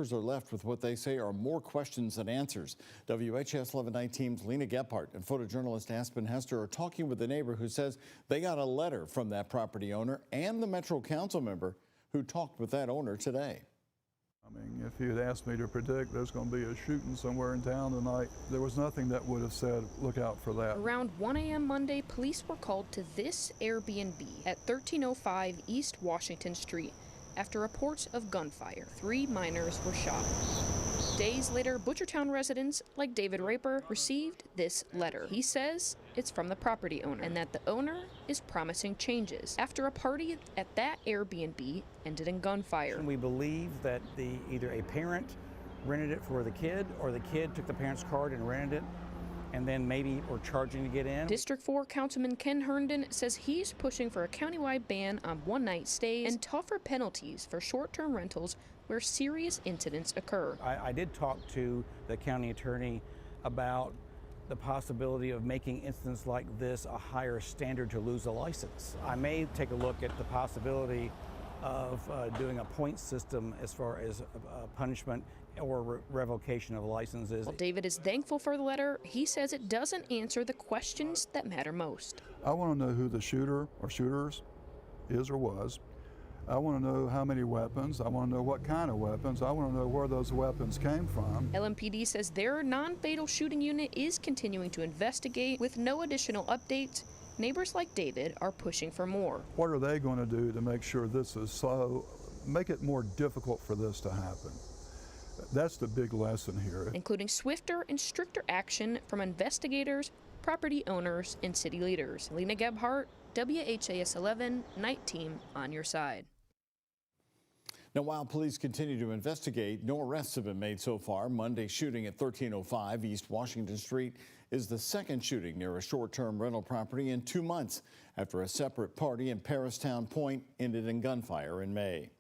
Are left with what they say are more questions than answers. WHS 1119's Lena Gephardt and photojournalist Aspen Hester are talking with a neighbor who says they got a letter from that property owner and the Metro Council member who talked with that owner today. I mean, if you had asked me to predict there's going to be a shooting somewhere in town tonight, there was nothing that would have said, look out for that. Around 1 a.m. Monday, police were called to this Airbnb at 1305 East Washington Street after reports of gunfire. 3 minors were shot. Days later, Butchertown residents, like David Raper, received this letter. He says it's from the property owner and that the owner is promising changes after a party at that Airbnb ended in gunfire. We believe that either a parent rented it for the kid or the kid took the parent's card and rented it and then maybe were charging to get in. District 4 Councilman Ken Herndon says he's pushing for a countywide ban on one-night stays and tougher penalties for short-term rentals where serious incidents occur. I did talk to the county attorney about the possibility of making incidents like this a higher standard to lose a license. I may take a look at the possibility of doing a point system as far as punishment or revocation of licenses. While David is thankful for the letter, he says it doesn't answer the questions that matter most. I want to know who the shooter or shooters is or was. I want to know how many weapons. I want to know what kind of weapons. I want to know where those weapons came from. LMPD says their non-fatal shooting unit is continuing to investigate. With no additional updates, neighbors like David are pushing for more. What are they going to do to make sure this is make it more difficult for this to happen? That's the big lesson here. Including swifter and stricter action from investigators, property owners, and city leaders. Lena Gephardt, WHAS 11, Night Team on your side. Now, while police continue to investigate, no arrests have been made so far. Monday's shooting at 1305 East Washington Street is the second shooting near a short-term rental property in 2 months after a separate party in Paristown Point ended in gunfire in May.